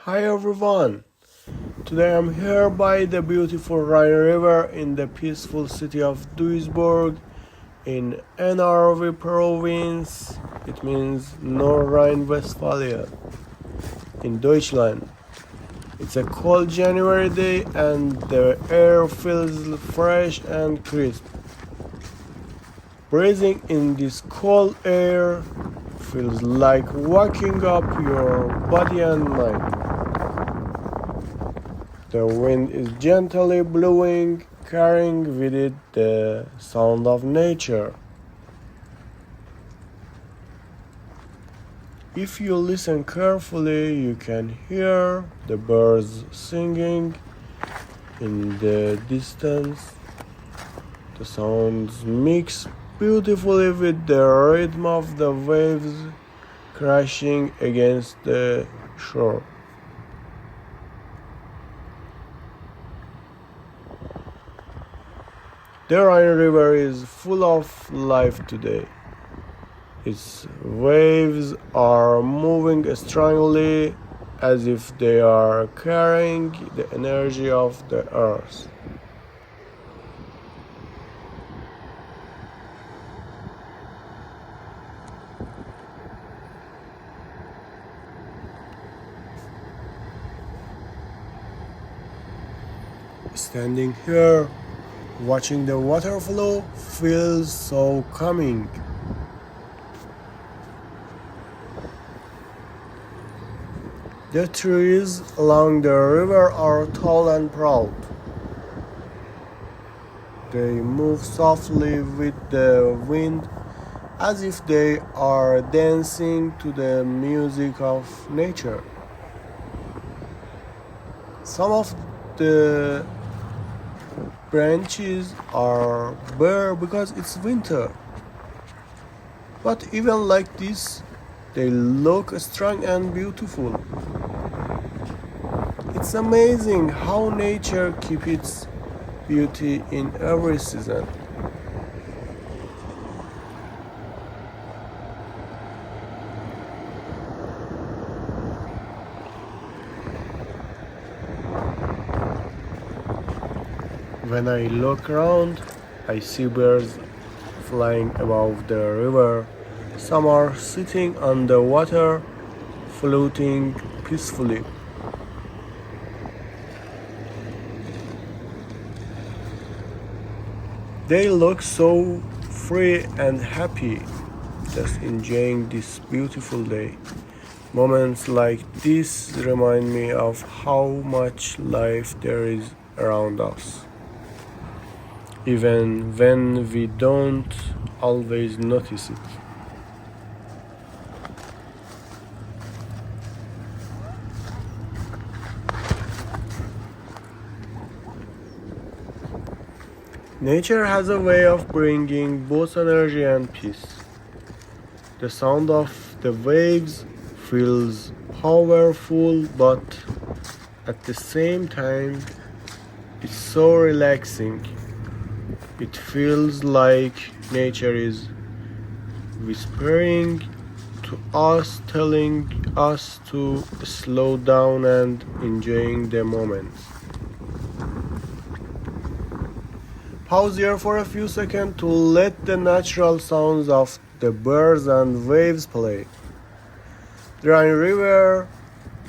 Hi everyone! Today I'm here by the beautiful Rhine River in the peaceful city of Duisburg in NRV province. It means North Rhine-Westphalia in Deutschland. It's a cold January day and the air feels fresh and crisp. Breathing in this cold air feels like waking up your body and mind. The wind is gently blowing, carrying with it the sound of nature. If you listen carefully, you can hear the birds singing in the distance. The sounds mix beautifully with the rhythm of the waves crashing against the shore. The Rhine River is full of life today. Its waves are moving strongly as if they are carrying the energy of the earth. Standing here, watching the water flow feels so calming. The trees along the river are tall and proud. They move softly with the wind as if they are dancing to the music of nature. Some of the branches are bare because it's winter. But even like this, they look strong and beautiful. It's amazing how nature keeps its beauty in every season. When I look around, I see birds flying above the river. Some are sitting on the water, floating peacefully. They look so free and happy, just enjoying this beautiful day. Moments like this remind me of how much life there is around us, even when we don't always notice it. Nature has a way of bringing both energy and peace. The sound of the waves feels powerful, but at the same time, it's so relaxing. It feels like nature is whispering to us, telling us to slow down and enjoying the moment. Pause here for a few seconds to let the natural sounds of the birds and waves play. The Rhine River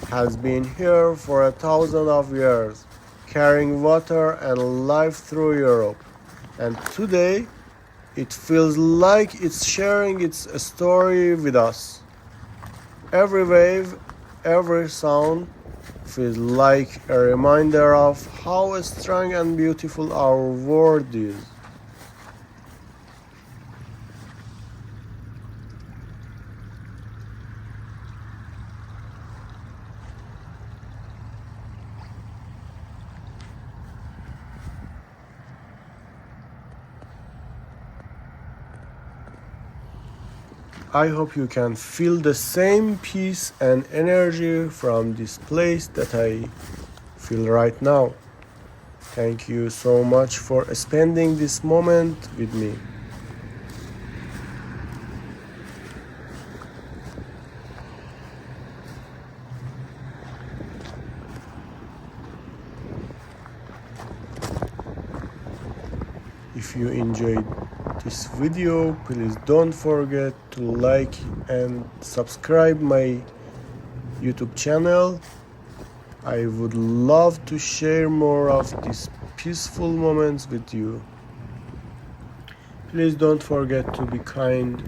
has been here for thousands of years, carrying water and life through Europe. And today, it feels like it's sharing its story with us. Every wave, every sound feels like a reminder of how strong and beautiful our world is. I hope you can feel the same peace and energy from this place that I feel right now. Thank you so much for spending this moment with me. If you enjoyed this video, please don't forget to like and subscribe my YouTube channel. I would love to share more of these peaceful moments with you. Please don't forget to be kind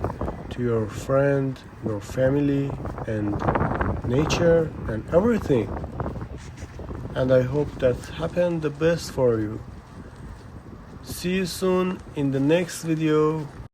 to your friend, your family, and nature and everything. And I hope that happened the best for you. See you soon in the next video.